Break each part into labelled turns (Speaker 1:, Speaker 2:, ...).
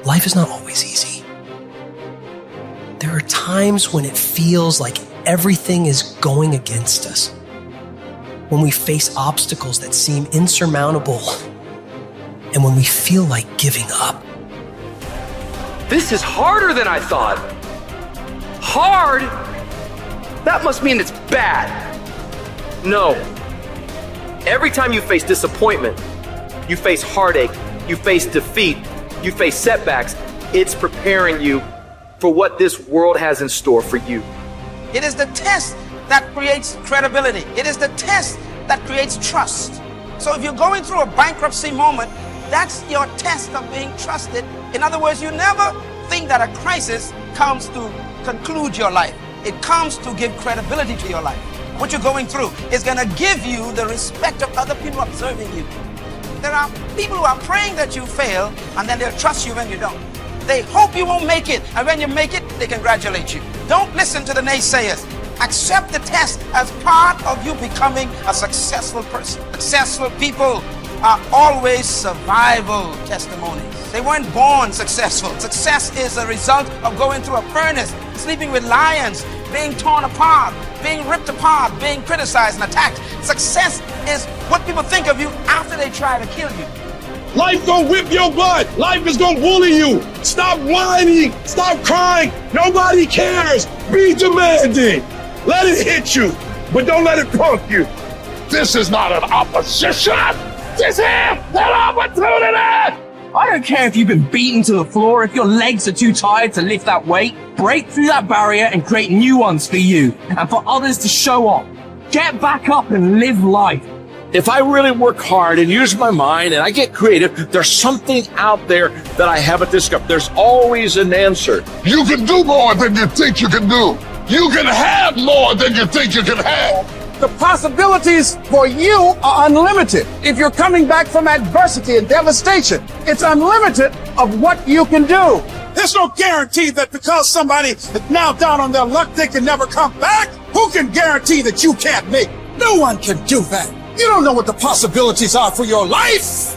Speaker 1: life is not always easy. There are times when it feels like everything is going against us, when we face obstacles that seem insurmountable, and when we feel like giving up.
Speaker 2: This is harder than I thought. Hard? That must mean it's bad. No. Every time you face disappointment, you face heartache, you face defeat, you face setbacks, it's preparing you for what this world has in store for you.
Speaker 3: It is the test that creates credibility. It is the test that creates trust. So if you're going through a bankruptcy moment, that's your test of being trusted. In other words, you never think that a crisis comes to conclude your life. It comes to give credibility to your life. What you're going through is going to give you the respect of other people observing you. There are people who are praying that you fail, and then they'll trust you when you don't. They hope you won't make it, and when you make it, they congratulate you. Don't listen to the naysayers. Accept the test as part of you becoming a successful person. Successful people are always survival testimonies. They weren't born successful. Success is a result of going through a furnace, sleeping with lions, being torn apart, being ripped apart, being criticized and attacked. Success is what people think of you after they try to kill you.
Speaker 4: Life gonna whip your butt. Life is gonna bully you. Stop whining. Stop crying. Nobody cares. Be demanding. Let it hit you, but don't let it punk you. This is not an opposition. This is an opportunity.
Speaker 5: I don't care if you've been beaten to the floor, if your legs are too tired to lift that weight. Break through that barrier and create new ones for you and for others to show off. Get back up and live life.
Speaker 4: If I really work hard and use my mind and I get creative, there's something out there that I haven't discovered. There's always an answer.
Speaker 6: You can do more than you think you can do. You can have more than you think you can have.
Speaker 7: The possibilities for you are unlimited. If you're coming back from adversity and devastation, it's unlimited of what you can do. There's no guarantee that because somebody is now down on their luck, they can never come back. Who can guarantee that you can't make? No one can do that. You don't know what the possibilities are for your life.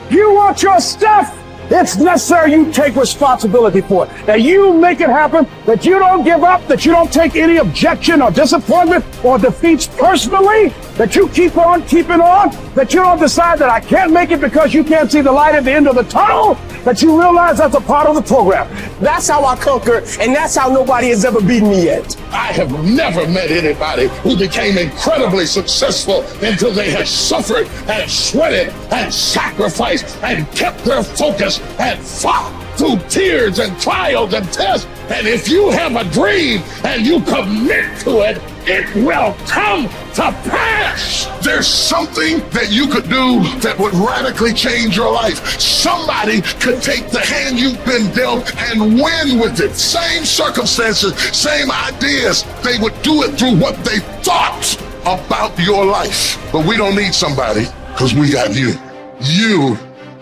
Speaker 7: You want your stuff? It's necessary you take responsibility for it. That you make it happen, that you don't give up, that you don't take any objection or disappointment or defeats personally, that you keep on keeping on, that you don't decide that I can't make it because you can't see the light at the end of the tunnel, that you realize that's a part of the program. That's how I conquer, and that's how nobody has ever beaten me yet.
Speaker 6: I have never met anybody who became incredibly successful until they had suffered and sweated and sacrificed and kept their focus and fought through tears and trials and tests. And if you have a dream and you commit to it, it will come to pass. There's something that you could do that would radically change your life. Somebody could take the hand you've been dealt and win with it. Same circumstances, same ideas. They would do it through what they thought about your life. But we don't need somebody, because we got you. You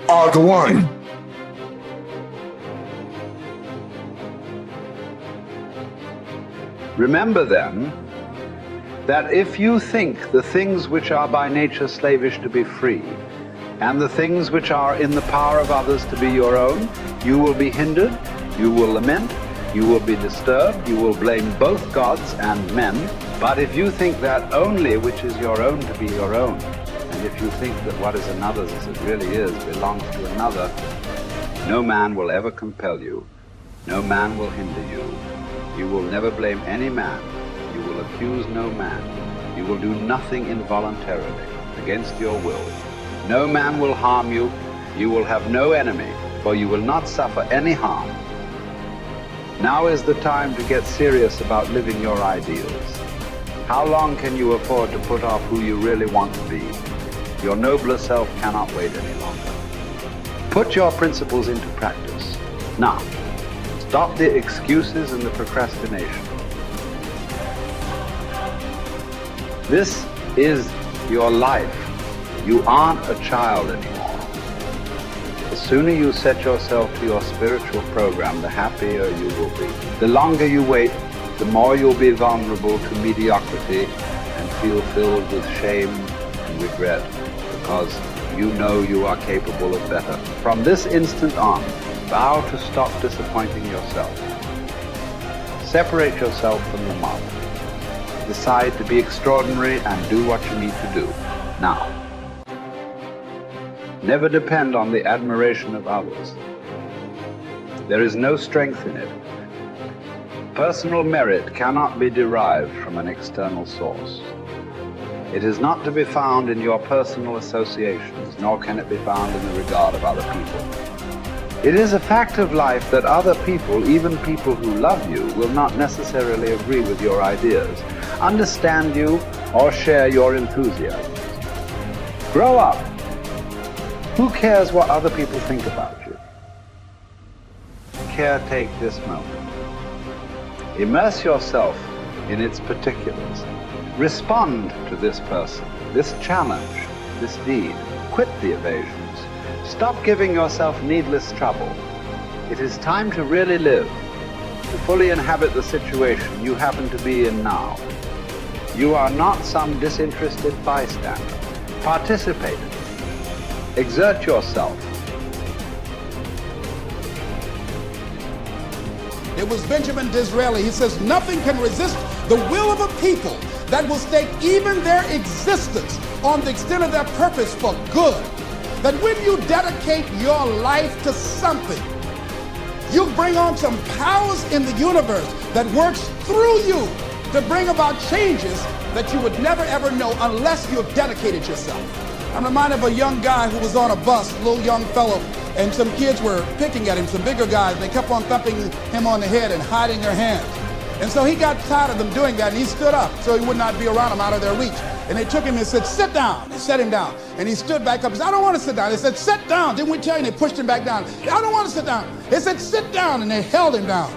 Speaker 6: are the one.
Speaker 8: Remember then, that if you think the things which are by nature slavish to be free, and the things which are in the power of others to be your own, you will be hindered, you will lament, you will be disturbed, you will blame both gods and men. But if you think that only which is your own to be your own, and if you think that what is another's as it really is belongs to another, no man will ever compel you, no man will hinder you. You will never blame any man. You will accuse no man. You will do nothing involuntarily, against your will. No man will harm you. You will have no enemy, for you will not suffer any harm. Now is the time to get serious about living your ideals. How long can you afford to put off who you really want to be? Your nobler self cannot wait any longer. Put your principles into practice. Now, stop the excuses and the procrastination. This is your life. You aren't a child anymore. The sooner you set yourself to your spiritual program, the happier you will be. The longer you wait, the more you'll be vulnerable to mediocrity and feel filled with shame and regret, because you know you are capable of better. From this instant on, Vow to stop disappointing yourself. Separate yourself from the mob. Decide to be extraordinary and do what you need to do. Now. Never depend on the admiration of others. There is no strength in it. Personal merit cannot be derived from an external source. It is not to be found in your personal associations, nor can it be found in the regard of other people. It is a fact of life that other people, even people who love you, will not necessarily agree with your ideas, understand you, or share your enthusiasms. Grow up. Who cares what other people think about you? Caretake this moment. Immerse yourself in its particulars. Respond to this person, this challenge, this deed. Quit the evasions. Stop giving yourself needless trouble. It is time to really live, to fully inhabit the situation you happen to be in now. You are not some disinterested bystander. Participate. Exert yourself.
Speaker 7: It was Benjamin Disraeli. He says, nothing can resist the will of a people that will stake even their existence on the extent of their purpose for good. That when you dedicate your life to something, you bring on some powers in the universe that works through you to bring about changes that you would never ever know unless you have dedicated yourself. I'm reminded of a young guy who was on a bus, a little young fellow, and some kids were picking at him, some bigger guys, and they kept on thumping him on the head and hiding their hands. And so he got tired of them doing that, and he stood up so he would not be around them, out of their reach. And they took him and said, sit down. They set him down. And he stood back up and said, I don't want to sit down. They said, sit down. Didn't we tell you? And they pushed him back down. I don't want to sit down. They said, sit down. And they held him down.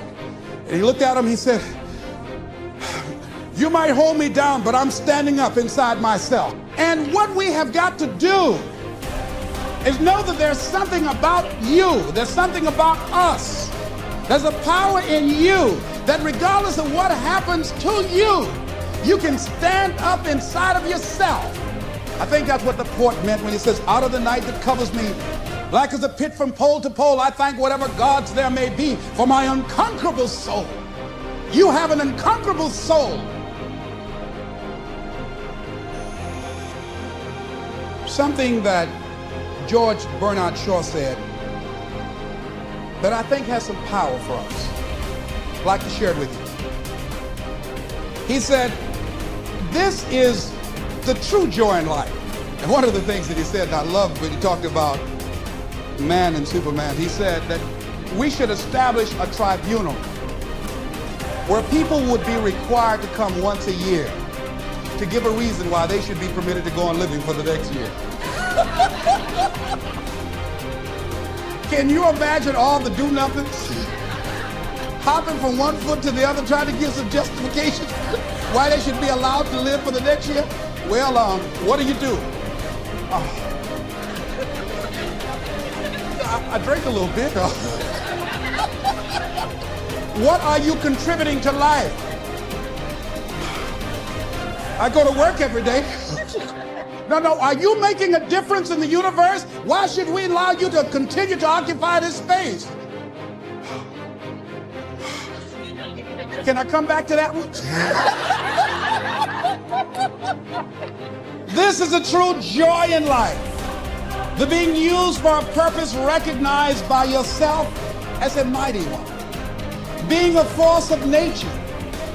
Speaker 7: And he looked at him, he said, you might hold me down, but I'm standing up inside myself. And what we have got to do is know that there's something about you, there's something about us, there's a power in you that regardless of what happens to you, you can stand up inside of yourself. I think that's what the poet meant when he says, out of the night that covers me, black as a pit from pole to pole, I thank whatever gods there may be for my unconquerable soul. You have an unconquerable soul. Something that George Bernard Shaw said that I think has some power for us. I'd like to share it with you. He said, this is the true joy in life. And one of the things that he said, and I loved when he talked about man and Superman, he said that we should establish a tribunal where people would be required to come once a year to give a reason why they should be permitted to go on living for the next year. Can you imagine all the do-nothings? Hopping from one foot to the other, trying to give some justification why they should be allowed to live for the next year? Well, what do you do? I drank a little bit. What are you contributing to life? I go to work every day. No, are you making a difference in the universe? Why should we allow you to continue to occupy this space? Can I come back to that one? This is a true joy in life. The being used for a purpose recognized by yourself as a mighty one. Being a force of nature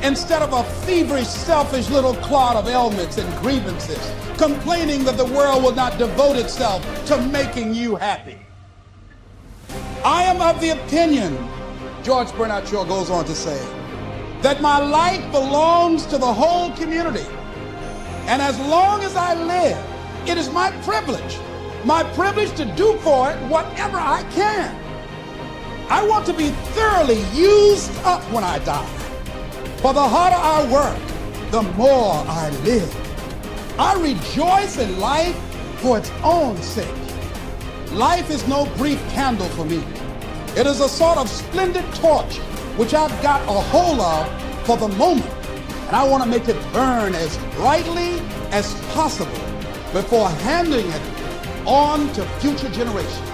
Speaker 7: instead of a feverish, selfish little clod of ailments and grievances, complaining that the world will not devote itself to making you happy. I am of the opinion, George Bernard Shaw goes on to say, that my life belongs to the whole community. And as long as I live, it is my privilege to do for it whatever I can. I want to be thoroughly used up when I die. For the harder I work, the more I live. I rejoice in life for its own sake. Life is no brief candle for me. It is a sort of splendid torch which I've got a hold of for the moment. And I want to make it burn as brightly as possible before handing it on to future generations.